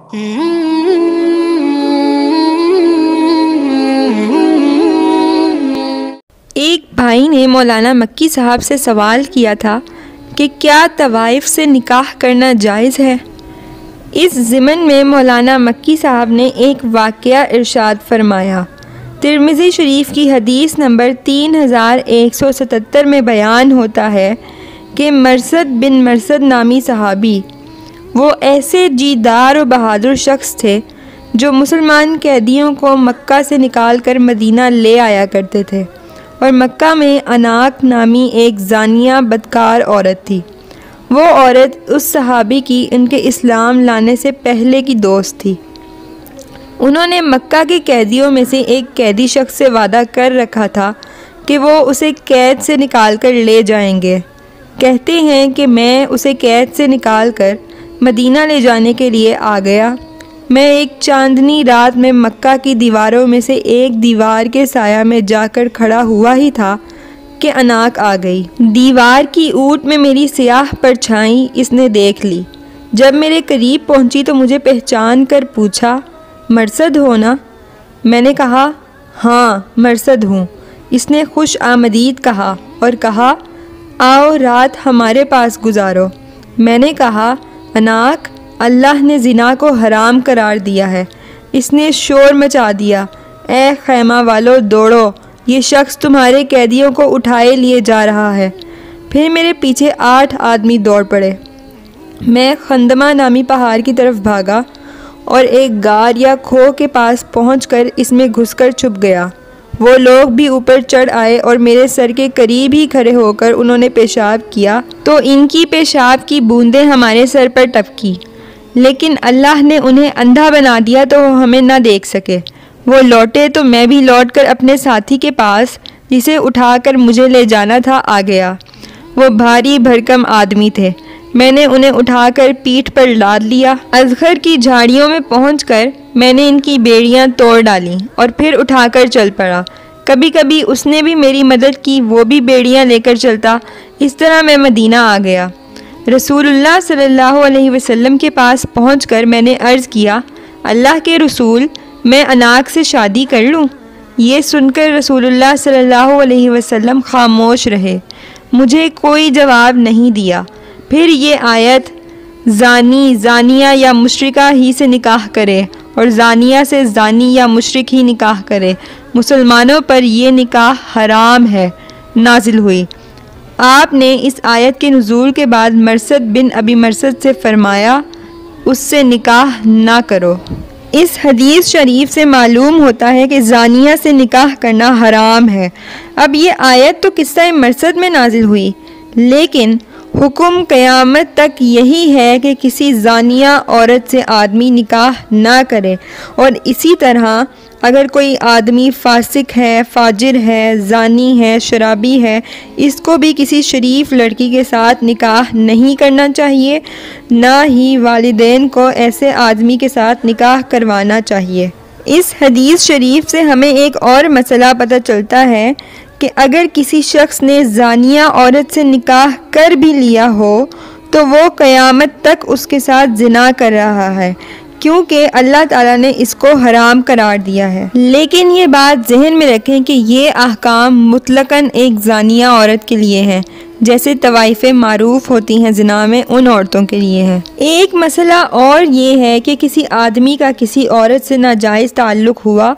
एक भाई ने मौलाना मक्की साहब से सवाल किया था कि क्या तवाइफ से निकाह करना जायज़ है। इस ज़िमन में मौलाना मक्की साहब ने एक वाक़या इरशाद फरमाया। तिरमिज़ी शरीफ की हदीस नंबर 3177 में बयान होता है कि मरसद बिन मरसद नामी सहाबी वो ऐसे जीदार और बहादुर शख्स थे जो मुसलमान कैदियों को मक्का से निकाल कर मदीना ले आया करते थे, और मक्का में अनाक नामी एक जानिया बदकार औरत थी। वो औरत उस सहाबी की उनके इस्लाम लाने से पहले की दोस्त थी। उन्होंने मक्का के कैदियों में से एक कैदी शख्स से वादा कर रखा था कि वो उसे कैद से निकाल कर ले जाएंगे। कहते हैं कि मैं उसे कैद से निकाल कर मदीना ले जाने के लिए आ गया। मैं एक चांदनी रात में मक्का की दीवारों में से एक दीवार के साया में जाकर खड़ा हुआ ही था कि अनाक आ गई। दीवार की ऊट में मेरी स्याह परछाई इसने देख ली। जब मेरे करीब पहुंची तो मुझे पहचान कर पूछा, मरसद हो ना? मैंने कहा, हाँ मरसद हूँ। इसने खुश आमदीद कहा और कहा, आओ रात हमारे पास गुजारो। मैंने कहा, अनाक, अल्लाह ने ज़िना को हराम करार दिया है। इसने शोर मचा दिया, ए खैमा वालों दौड़ो, ये शख्स तुम्हारे कैदियों को उठाए लिए जा रहा है। फिर मेरे पीछे 8 आदमी दौड़ पड़े। मैं खंदमा नामी पहाड़ की तरफ भागा और एक गार या खो के पास पहुंचकर इसमें घुसकर छुप गया। वो लोग भी ऊपर चढ़ आए और मेरे सर के करीब ही खड़े होकर उन्होंने पेशाब किया तो इनकी पेशाब की बूंदें हमारे सर पर टपकी, लेकिन अल्लाह ने उन्हें अंधा बना दिया तो वो हमें ना देख सके। वो लौटे तो मैं भी लौटकर अपने साथी के पास, जिसे उठाकर मुझे ले जाना था, आ गया। वो भारी भरकम आदमी थे। मैंने उन्हें उठाकर पीठ पर लाद लिया। अजगर की झाड़ियों में पहुंचकर मैंने इनकी बेड़ियां तोड़ डाली और फिर उठाकर चल पड़ा। कभी कभी उसने भी मेरी मदद की, वो भी बेड़ियां लेकर चलता। इस तरह मैं मदीना आ गया। रसूलुल्लाह सल्लल्लाहु अलैहि वसल्लम के पास पहुंचकर मैंने अर्ज़ किया, अल्लाह के रसूल, मैं अनाक से शादी कर लूँ? ये सुनकर रसूलुल्लाह सल्लल्लाहु अलैहि वसल्लम खामोश रहे। मुझे कोई जवाब नहीं दिया। फिर ये आयत, ज़ानी ज़ानिया या मुशरिका ही से निकाह करे और ज़ानिया से ज़ानी या मुशरिक ही निकाह करे, मुसलमानों पर ये निकाह हराम है, नाजिल हुई। आपने इस आयत के नुज़ूल के बाद मरसद बिन अबी मरसद से फरमाया, उससे निकाह ना करो। इस हदीस शरीफ से मालूम होता है कि ज़ानिया से निकाह करना हराम है। अब ये आयत तो किस्सा मरसद में नाजिल हुई, लेकिन हुक्म क़यामत तक यही है कि किसी ज़ानिया औरत से आदमी निकाह ना करे। और इसी तरह अगर कोई आदमी फासिक है, फाजिर है, ज़ानी है, शराबी है, इसको भी किसी शरीफ लड़की के साथ निकाह नहीं करना चाहिए, ना ही वालिदैन को ऐसे आदमी के साथ निकाह करवाना चाहिए। इस हदीस शरीफ से हमें एक और मसला पता चलता है कि अगर किसी शख्स ने ज़ानिया औरत से निकाह कर भी लिया हो तो वो क़यामत तक उसके साथ ज़िना कर रहा है, क्योंकि अल्लाह ताला ने इसको हराम करार दिया है। लेकिन ये बात जहन में रखें कि ये अहकाम मुतलकन एक ज़ानिया औरत के लिए हैं, जैसे तवाइफ़ें मारूफ़ होती हैं ज़िना में, उन औरतों के लिए है। एक मसला और ये है कि किसी आदमी का किसी औरत से नाजायज़ ताल्लुक़ हुआ,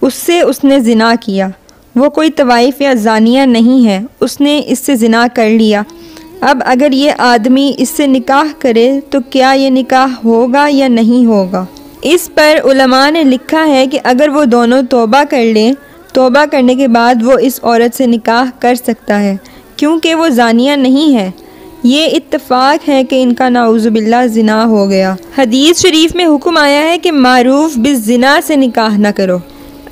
उससे उसने ज़िना किया, वो कोई तवाइफ या ज़ानिया नहीं है, उसने इससे ज़िना कर लिया। अब अगर ये आदमी इससे निकाह करे तो क्या ये निकाह होगा या नहीं होगा? इस पर उलमा ने लिखा है कि अगर वो दोनों तौबा कर लें, तौबा करने के बाद वो इस औरत से निकाह कर सकता है, क्योंकि वो ज़ानिया नहीं है। ये इत्तफ़ाक़ है कि इनका नाउज़ुबिल्लाह ज़िना हो गया। हदीस शरीफ में हुक्म आया है कि मारूफ़ बिज़्ज़िना से निकाह न करो।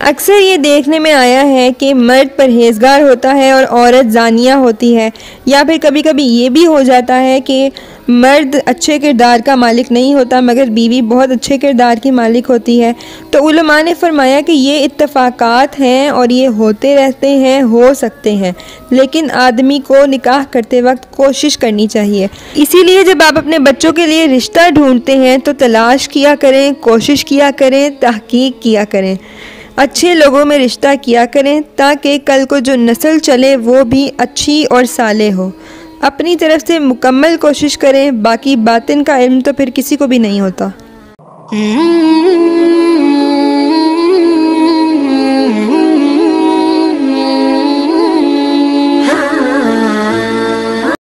अक्सर ये देखने में आया है कि मर्द परहेज़गार होता है और औरत ज़ानिया होती है, या फिर कभी कभी ये भी हो जाता है कि मर्द अच्छे किरदार का मालिक नहीं होता मगर बीवी बहुत अच्छे किरदार की मालिक होती है। तो उलमा ने फरमाया कि ये इत्तफाकात हैं और ये होते रहते हैं, हो सकते हैं, लेकिन आदमी को निकाह करते वक्त कोशिश करनी चाहिए। इसीलिए जब आप अपने बच्चों के लिए रिश्ता ढूंढते हैं तो तलाश किया करें, कोशिश किया करें, तहकीक किया करें, अच्छे लोगों में रिश्ता किया करें ताकि कल को जो नस्ल चले वो भी अच्छी और साले हो। अपनी तरफ से मुकम्मल कोशिश करें, बाकी बातिन का इल्म तो फिर किसी को भी नहीं होता।